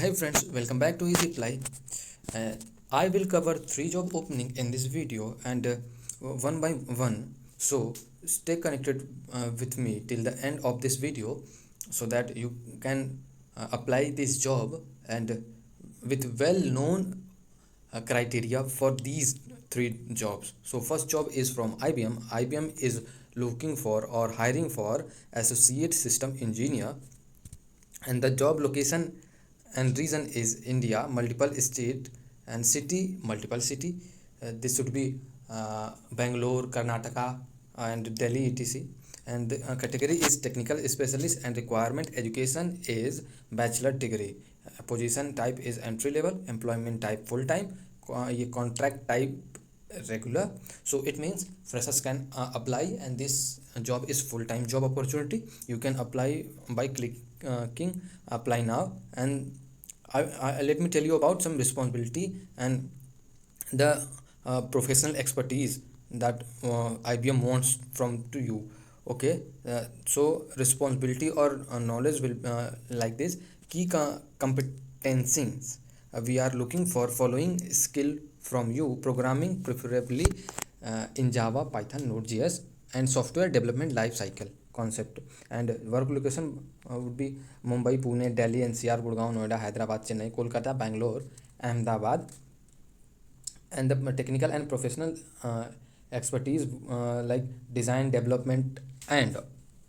Hey friends, welcome back to Easy Apply. Uh, I will cover 3 job opening in this video and one by one. So stay connected with me till the end of this video so that you can apply this job and with well-known criteria for these 3 jobs. So first job is from IBM. IBM is looking for or hiring for associate system engineer, and the job location and region is India, multiple state and city, multiple city. This should be Bangalore, Karnataka, and Delhi, etc. And the category is technical specialist, and requirement education is bachelor degree. Position type is entry level, employment type full time, contract type regular. So it means freshers can apply, and this job is full-time job opportunity. You can apply by clicking apply now. And let me tell you about some responsibility and the professional expertise that IBM wants from to you. Okay, so responsibility or knowledge will like this: key competencies. We are looking for following skill from you: programming, preferably in Java, Python, Node.js, and software development life cycle concept. And work location would be Mumbai, Pune, Delhi, NCR, Gurgaon, Noida, Hyderabad, Chennai, Kolkata, Bangalore, Ahmedabad. And the technical and professional expertise like design, development, and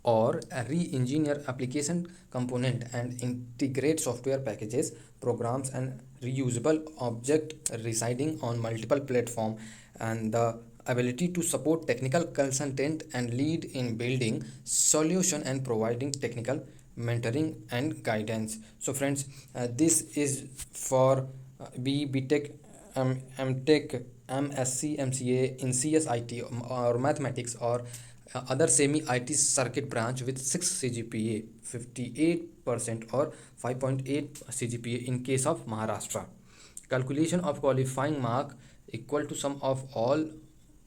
or re-engineer application component and integrate software packages, programs, and reusable object residing on multiple platform. And the ability to support technical consultant and lead in building solution and providing technical mentoring and guidance. So friends, this is for BTech, MTech, MSc, MCA in CSIT or mathematics, or other semi-IT circuit branch with 6 CGPA, 58% or 5.8 CGPA in case of Maharashtra. Calculation of qualifying mark equal to sum of all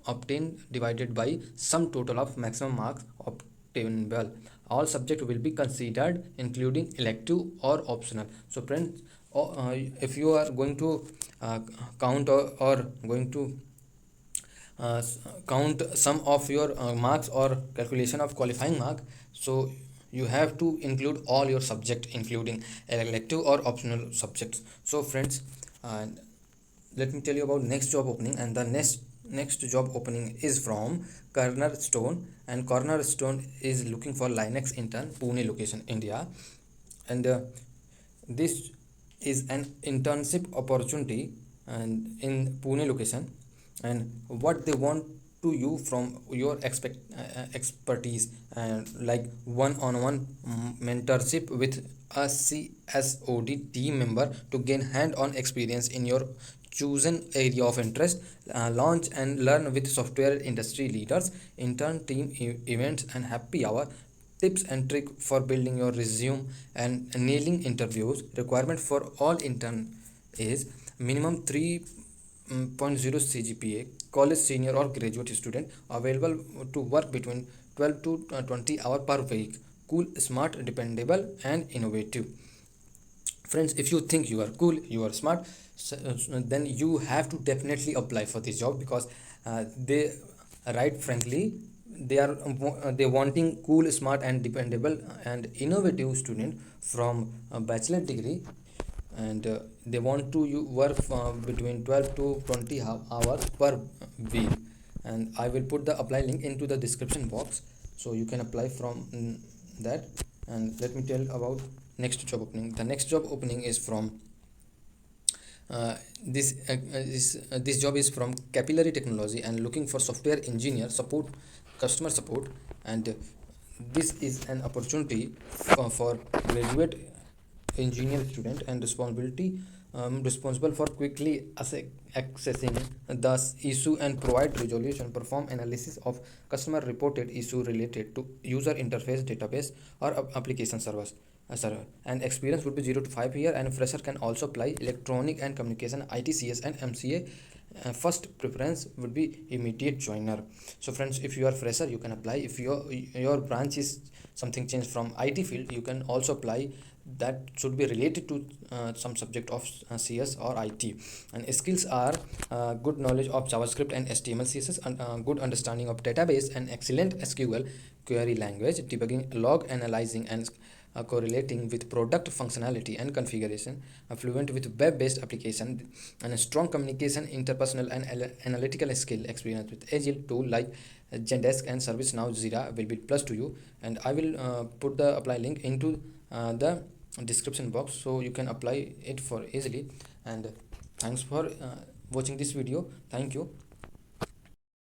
obtained divided by sum total of maximum marks obtainable. All subject will be considered including elective or optional. So friends, if you are going to count or going to count some of your marks or calculation of qualifying mark, so you have to include all your subject including elective or optional subjects. So friends, uh, let me tell you about next job opening. And the next job opening is from Cornerstone, and Cornerstone is looking for Linux intern, Pune location, India. And this is an internship opportunity and in Pune location. And what they want to you from your expertise, and like one-on-one mentorship with a CSOD team member to gain hand-on experience in your chosen area of interest, launch and learn with software industry leaders, intern team events and happy hour, tips and trick for building your resume and nailing interviews. Requirement for all intern is minimum 3.0 CGPA, college senior or graduate student, available to work between 12 to 20 hours per week, cool, smart, dependable, and innovative. Friends, if you think you are cool, you are smart, so, then you have to definitely apply for this job, because they right frankly they are they wanting cool, smart, and dependable and innovative student from a bachelor degree. And they want to you work between 12 to 20 hours per week. And I will put the apply link into the description box, so you can apply from that. And let me tell about next job opening. The next job opening is from this job is from Capillary Technology, and looking for software engineer, support, customer support. And this is an opportunity for graduate engineer student, and responsible for quickly accessing the issue and provide resolution, perform analysis of customer reported issue related to user interface, database, or application server. And experience would be 0 to 5 year, and fresher can also apply electronic and communication, ITCS, and MCA. First preference would be immediate joiner. So friends, if you are fresher, you can apply. If your branch is something changed from IT field, you can also apply that should be related to some subject of CS or IT. And skills are good knowledge of JavaScript and HTML, CSS, and good understanding of database, and excellent SQL query language, debugging, log analyzing, and correlating with product functionality and configuration, fluent with web-based application, and a strong communication, interpersonal, and analytical skill, experience with agile tool like Zendesk and ServiceNow, Jira will be plus to you. And I will put the apply link into the description box, so you can apply it for easily. And thanks for watching this video. Thank you.